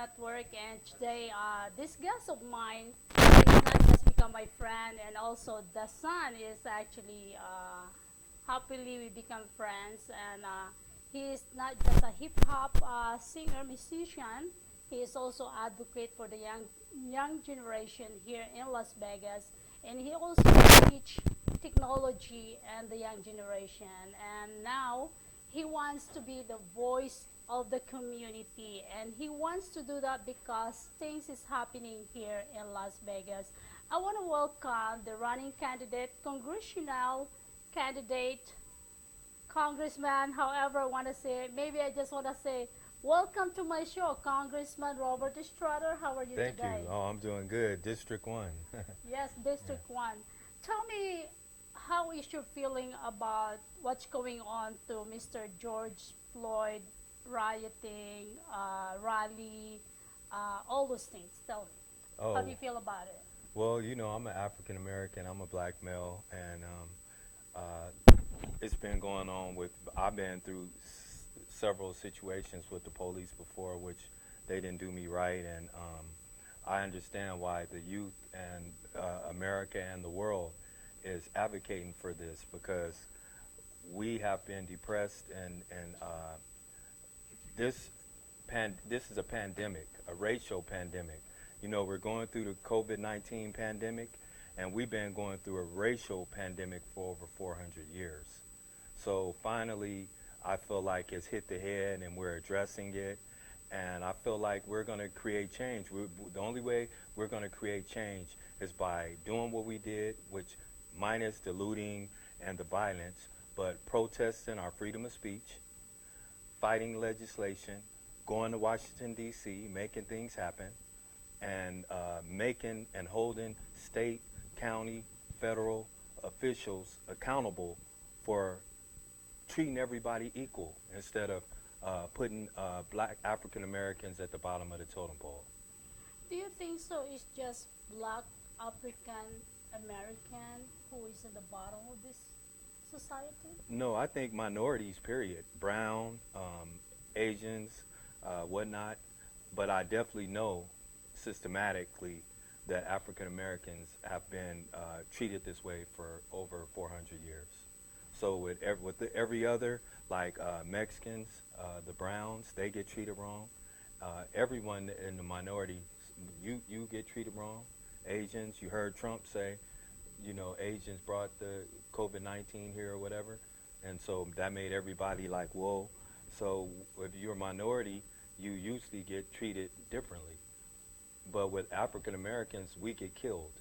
at work, and today this guest of mine is not just become my friend, and also the son is actually happily we become friends, and he is not just a hip hop singer musician. He is also advocate for the young generation here in Las Vegas, and he also teach technology and the young generation. And now he wants to be the voice of the community, and he wants to do that because things is happening here in Las Vegas. I want to welcome the running candidate, congressional candidate, congressman, however I want to say it. Maybe I just want to say welcome to my show, Congressman Robert Strawder. How are you Thank you. today? Oh, I'm doing good. District 1. Yes, Yeah. District 1. Tell me, how is your feeling about what's going on to Mr. George Floyd rioting, rally, all those things? Tell me, how do you Oh, feel about it? well, I'm an African American. I'm a black male, and it's been going on with. I've been through several situations with the police before, which they didn't do me right, and I understand why the youth and America and the world is advocating for this because we have been depressed and this is a pandemic, a racial pandemic. We're going through the COVID-19 pandemic, and we've been going through a racial pandemic for over 400 years. So finally, I feel like it's hit the head, and we're addressing it. And I feel like we're going to create change. The only way we're going to create change is by doing what we did, which minus the looting and the violence, but protesting our freedom of speech, fighting legislation, going to Washington, D.C., making things happen, and making and holding state, county, federal officials accountable for treating everybody equal instead of putting black African Americans at the bottom of the totem pole. Do you think so? It's just black African American who is at the bottom of this society? No, I think minorities, period. Brown, Asians, whatnot. But I definitely know systematically that African Americans have been treated this way for over 400 years. So every other, like Mexicans, the Browns, they get treated wrong. Everyone in the minority, you get treated wrong. Asians, you heard Trump say, Asians brought the COVID-19 here or whatever, and so that made everybody like, whoa. So if you're a minority, you usually get treated differently. But with African Americans, we get killed.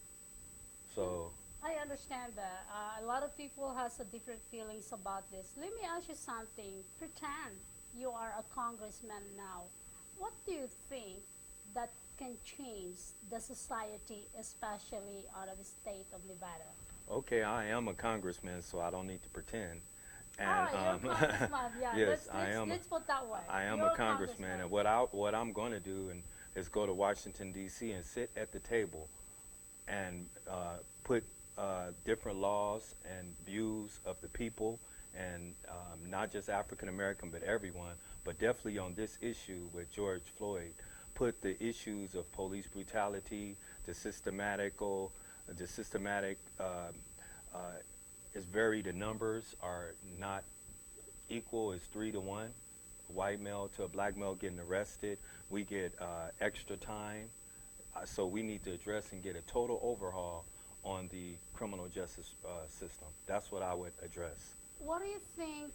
So, I understand that. A lot of people has a different feelings about this. Let me ask you something. Pretend you are a congressman now. What do you think that can change the society, especially out of the state of Nevada? okay, I am a congressman, so I don't need to pretend. And Ah, you're a congressman. Yeah, yes, let's let's let's put that way. I am a You're a congressman, congressman. and what I'm going to do is go to Washington D.C. and sit at the table and put different laws and views of the people, and not just African American, but everyone, but definitely on this issue with George Floyd, put the issues of police brutality, the systematical, the systematic. Uh, is very the numbers are not equal. It's 3 to 1. A white male to a black male getting arrested. We get extra time. So we need to address and get a total overhaul on the criminal justice system. That's what I would address. What do you think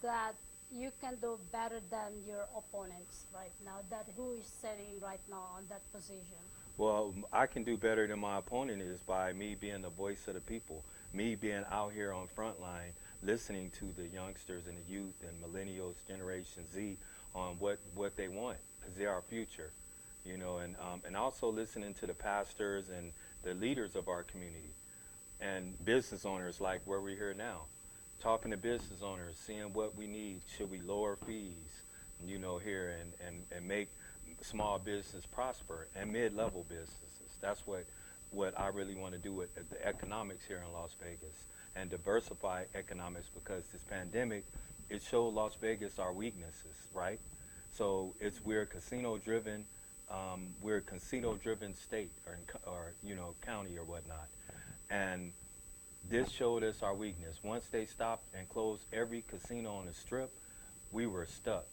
that you can do better than your opponents right now? That who is sitting right now on that position? Well, I can do better than my opponent is by me being the voice of the people, me being out here on front line, listening to the youngsters and the youth and millennials, Generation Z, on what they want, because they're our future, and also listening to the pastors and the leaders of our community and business owners like where we're here now, talking to business owners, seeing what we need. Should we lower fees, here and make small business prosper and mid-level businesses? That's what I really want to do with the economics here in Las Vegas and diversify economics because this pandemic, it showed Las Vegas our weaknesses, right? So we're a casino-driven, we're a casino-driven state or county or whatnot, and this showed us our weakness. Once they stopped and closed every casino on the strip, we were stuck.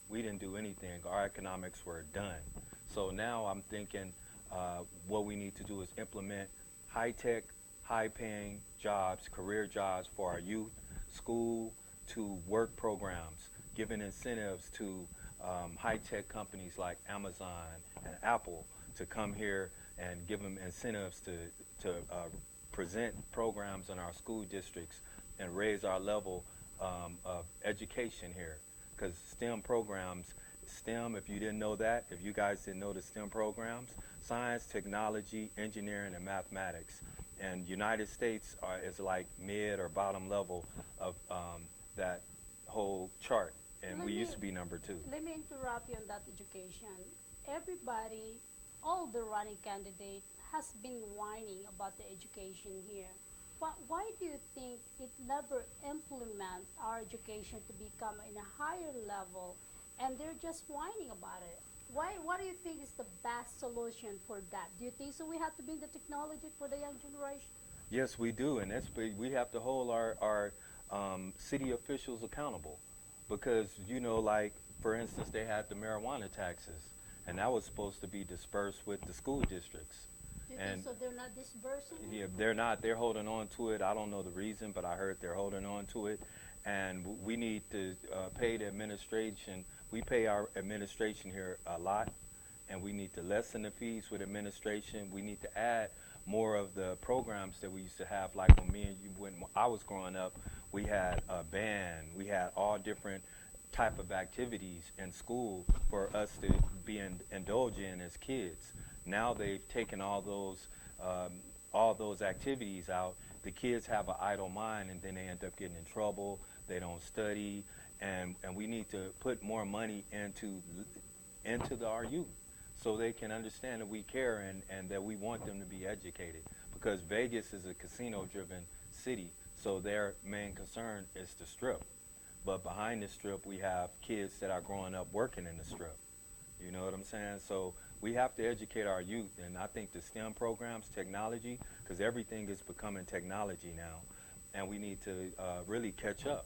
We didn't do anything. Our economics were done. So now I'm thinking what we need to do is implement high-tech, high-paying jobs, career jobs for our youth, school to work programs, giving incentives to high-tech companies like Amazon and Apple to come here and give them incentives to present programs in our school districts and raise our level of education here. Because STEM programs, STEM, if you didn't know that, if you guys didn't know the STEM programs, science, technology, engineering, and mathematics. And United States is like mid or bottom level of that whole chart. And we used to be number 2. Let me interrupt you on that education. Everybody, all the running candidate has been whining about the education here. But why do you think it never implement our education to become in a higher level and they're just whining about it? Why? What do you think is the best solution for that? Do you think so we have to bring the technology for the young generation? Yes, we do, and we have to hold our city officials accountable, because like for instance, they had the marijuana taxes, and that was supposed to be dispersed with the school districts. Do you And think so they're not dispersing? yeah, they're not. They're holding on to it. I don't know the reason, but I heard they're holding on to it, and we need to pay the administration. We pay our administration here a lot, and we need to lessen the fees with administration. We need to add more of the programs that we used to have, like when I was growing up, we had a band, we had all different type of activities in school for us to indulge in as kids. Now they've taken all those activities out. The kids have an idle mind, and then they end up getting in trouble. They don't study, and we need to put more money into our youth, so they can understand that we care and that we want them to be educated. Because Vegas is a casino-driven city, so their main concern is the strip. But behind the strip, we have kids that are growing up working in the strip. You know what I'm saying? So we have to educate our youth, and I think the STEM programs, technology, because everything is becoming technology now, and we need to really catch up.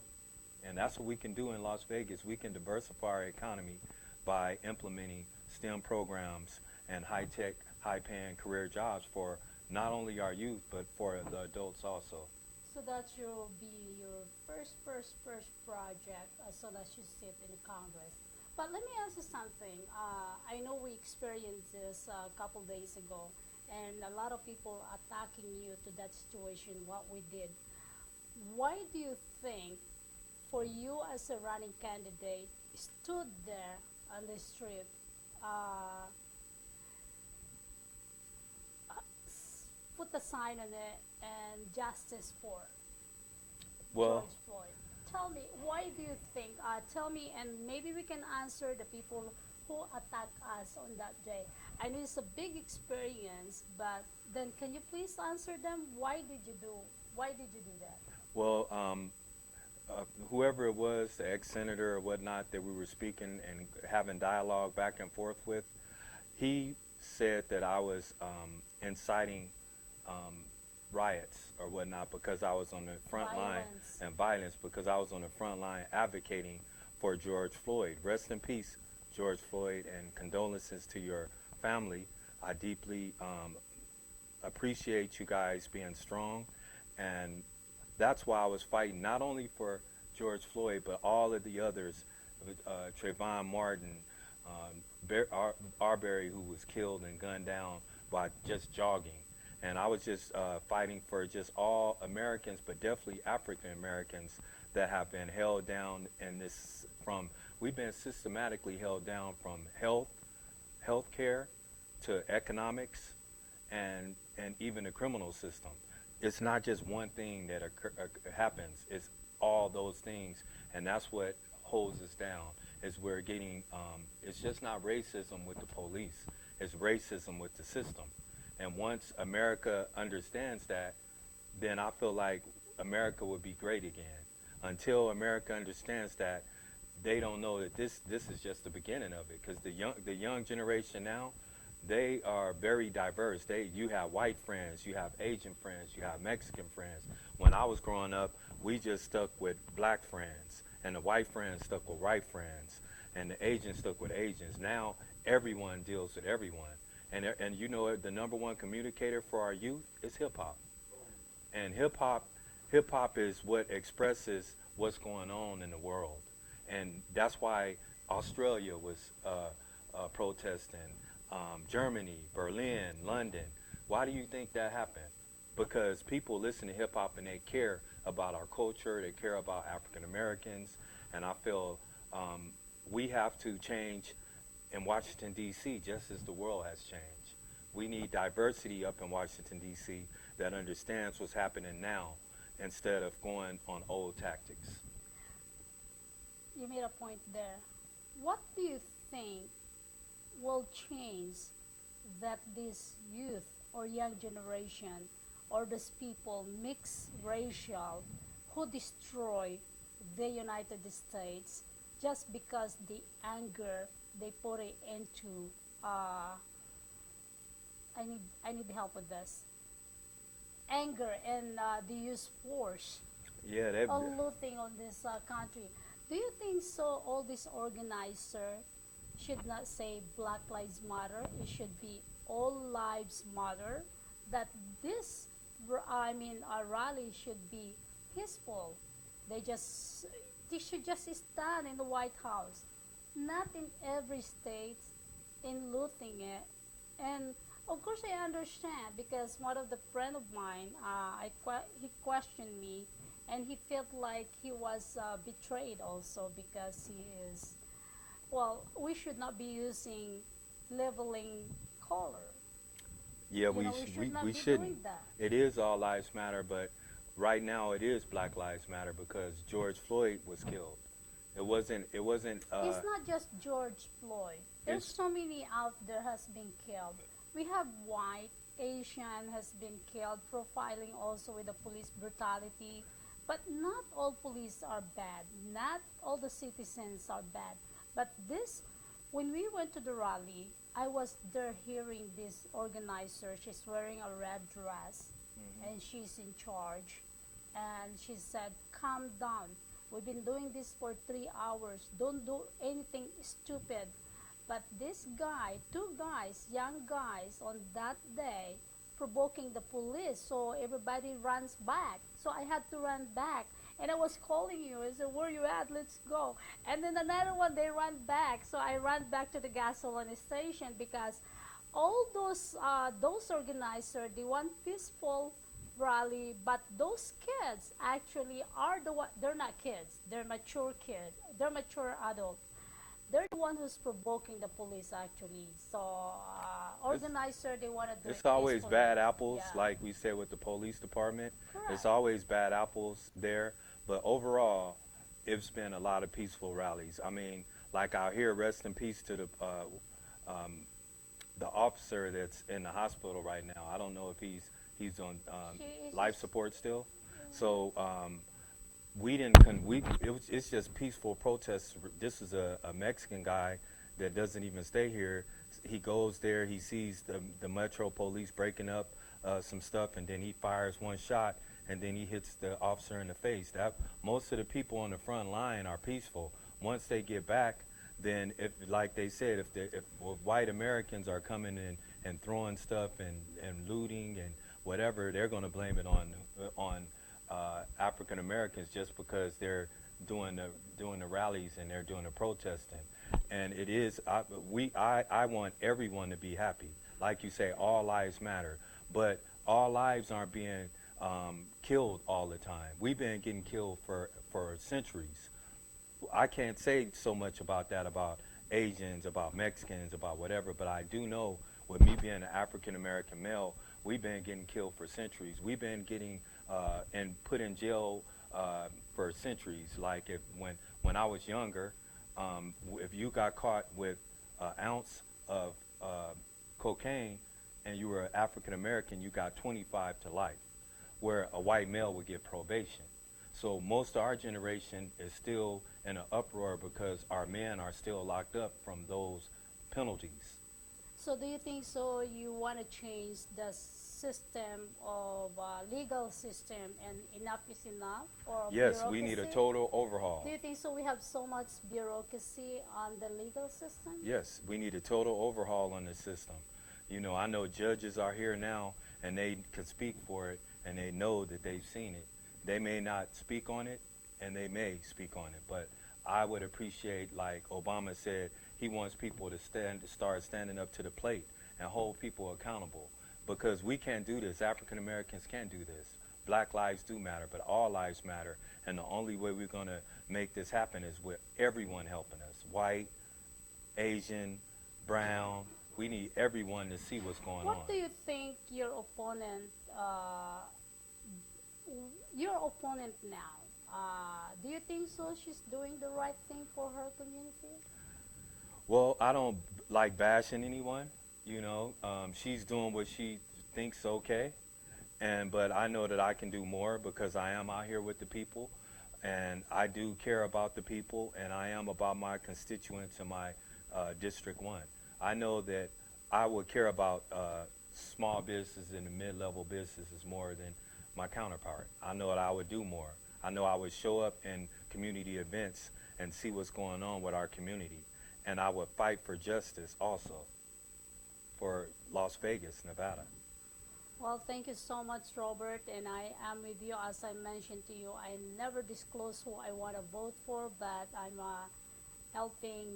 And that's what we can do in Las Vegas. We can diversify our economy by implementing STEM programs and high-tech, high-paying career jobs for not only our youth, but for the adults also. So that will be your first project as soon as you sit in Congress. But let me ask you something. I know we experienced this a couple days ago, and a lot of people attacking you to that situation, what we did. Why do you think, for you as a running candidate, stood there on the street, uh, put a sign on it, and justice for Well, George Floyd? Tell me, why do you think? Tell me, and maybe we can answer the people who attacked us on that day. I know it's a big experience, but then can you please answer them? Why did you do? Why did you do that? well, whoever it was, the ex-senator or whatnot that we were speaking and having dialogue back and forth with, he said that I was inciting riots or whatnot because I was on the front line, Violence. and violence because I was on the front line advocating for George Floyd. Rest in peace, George Floyd, and condolences to your family. I deeply appreciate you guys being strong, and that's why I was fighting not only for George Floyd, but all of the others, Trayvon Martin, Arbery, who was killed and gunned down by just jogging. And I was just fighting for just all Americans, but definitely African Americans that have been held down in this we've been systematically held down from health care to economics and even the criminal system. It's not just one thing that happens, it's all those things, and that's what holds us down, is we're getting, it's just not racism with the police, it's racism with the system. And once America understands that, then I feel like America would be great again. Until America understands that, they don't know that this is just the beginning of it, because the young generation now, they are very diverse. You have white friends, you have Asian friends, you have Mexican friends. When I was growing up, we just stuck with black friends, and the white friends stuck with white friends, and the Asians stuck with Asians. Now everyone deals with everyone, and you know the number one communicator for our youth is hip hop, and hip hop is what expresses what's going on in the world, and that's why Australia was protesting, Germany, Berlin, London. Why do you think that happened? Because people listen to hip hop and they care about our culture, they care about African Americans, and I feel we have to change in Washington D.C. just as the world has changed. We need diversity up in Washington D.C. that understands what's happening now instead of going on old tactics. You made a point there. What do you think will change that this youth or young generation or these people mixed racial who destroy the United States just because the anger they put it into I need help with this anger and they use force Yeah, that. on looting on this country. Do you think so? All these organizer should not say Black Lives Matter. It should be All Lives Matter. That this, a rally should be peaceful. They just, they should just stand in the White House, not in every state in looting it. And of course, I understand because one of the friend of mine, he questioned me, and he felt like he was betrayed also because he is. Well, we should not be using leveling color. Yeah, We should not we be shouldn't. doing that. It is all lives matter, but right now it is Black Lives Matter because George Floyd was killed. It wasn't. It's not just George Floyd. There's It's so many out there has been killed. We have white, Asian has been killed, profiling also with the police brutality. But not all police are bad. Not all the citizens are bad. But this, when we went to the rally, I was there hearing this organizer. She's wearing a red dress, and she's in charge. And she said, "Calm down. We've been doing this for 3 hours. Don't do anything stupid." But this guy, two guys, young guys, on that day, provoking the police, so everybody runs back. So I had to run back. And I was calling you. I said, "Where you at? Let's go." And then another one, they ran back. So I ran back to the gasoline station because all those organizers, they want peaceful rally, but those kids actually are the one. They're not kids. They're mature kids. They're mature adults. They're the one who's provoking the police actually. So it's, organizer, they want to do it it's always peacefully. bad apples, Yeah, like we said with the police department. It's correct. always bad apples there, but overall, it's been a lot of peaceful rallies. I mean, like out here, rest in peace to um, the officer that's in the hospital right now. I don't know if he's on She is life just support still. yeah. So we didn't it's just peaceful protests. This is a Mexican guy that doesn't even stay here. He goes there, he sees the metro police breaking up some stuff, and then he fires one shot, and then he hits the officer in the face. That most of the people on the front line are peaceful. Once they get back, then if, like they said, if white Americans are coming in and throwing stuff and looting and whatever, they're going to blame it on African Americans just because they're doing the rallies and they're doing the protesting. And it is I want everyone to be happy. Like you say, all lives matter, but all lives aren't being killed all the time. We've been getting killed for centuries. I can't say so much about that, about Asians, about Mexicans, about whatever, but I do know with me being an African American male, we've been getting killed for centuries. We've been getting and put in jail for centuries. Like when I was younger, if you got caught with an ounce of cocaine and you were African American, you got 25 to life, where a white male would get probation. So most of our generation is still in an uproar because our men are still locked up from those penalties. So do you think so you want to change the system of legal system and enough is enough or Yes, we need a bureaucracy? total overhaul. Do you think so we have so much bureaucracy on the legal system? Yes, we need a total overhaul on the system. You know, I know judges are here now and they can speak for it and they know that they've seen it. They may not speak on it and they may speak on it, but I would appreciate, like Obama said, he wants people to start standing up to the plate and hold people accountable because we can't do this. African Americans can't do this. Black lives do matter, but all lives matter. And the only way we're going to make this happen is with everyone helping us. White, Asian, brown. We need everyone to see what's going on. What do you think your opponent now? Do you think so she's doing the right thing for her community? Well, I don't like bashing anyone. You know, she's doing what she thinks okay, but I know that I can do more because I am out here with the people, and I do care about the people, and I am about my constituents in my District 1. I know that I would care about small businesses and the mid-level businesses more than my counterpart. I know that I would do more. I know I would show up in community events and see what's going on with our community. And I would fight for justice also for Las Vegas, Nevada. Well, thank you so much, Robert, and I am with you. As I mentioned to you, I never disclose who I want to vote for, but I'm helping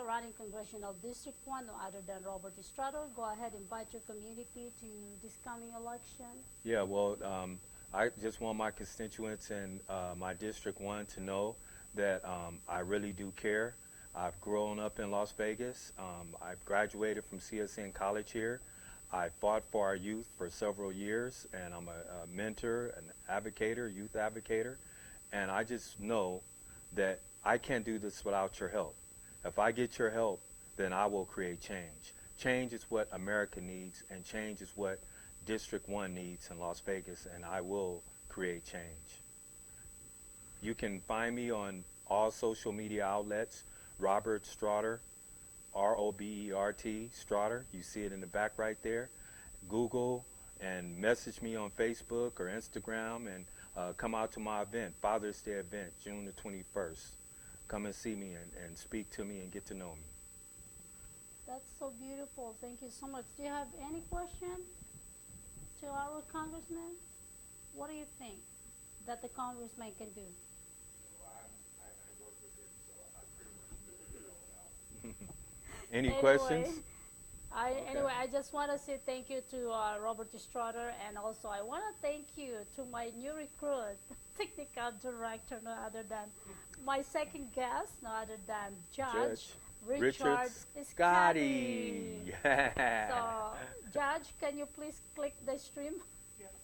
running Congressional District 1, no other than Robert Strawder. Go ahead, invite your community to this coming election. Yeah, well, I just want my constituents in my District 1 to know that I really do care. I've grown up in Las Vegas. I've graduated from CSN College here. I fought for our youth for several years, and I'm a mentor, an advocator, youth advocator, and I just know that I can't do this without your help. If I get your help, then I will create change. Change is what America needs, and change is what District 1 needs in Las Vegas, and I will create change. You can find me on all social media outlets, Robert Strawder, R-O-B-E-R-T, Strawder. You see it in the back right there. Google and message me on Facebook or Instagram and come out to my event, Father's Day event, June the 21st. Come and see me and speak to me and get to know me. That's so beautiful. Thank you so much. Do you have any question to our congressman? What do you think that the congressman can do? I work with him, so I pretty much know it all. Any Anyway, questions? Anyway, I just want to say thank you to Robert Strawder, and also I want to thank you to my new recruit, technical director, no other than my second guest, no other than Judge Richard Scotty. So, Judge, can you please click the stream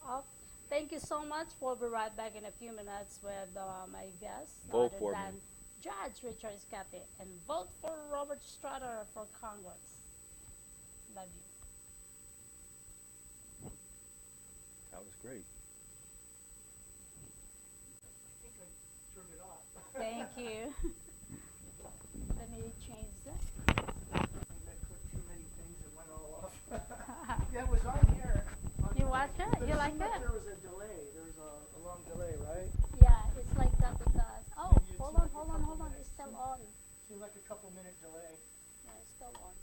off? Thank you so much. We'll be right back in a few minutes with my guest, no Vote other for me. than Judge Richard Scotty, and vote for Robert Strawder for Congress. Love you. That was great. I think I turned it off. Thank you. Let me change that. I clicked too many things and went all off. Yeah, it was on here. You watch it? But You it like seemed it? There was a delay. There was a long delay, right? Yeah, it's like that because. Oh, Maybe it's hold like on, a hold on, couple hold on. minutes. It's still on. Seemed like a couple-minute delay. Yeah, it's still on.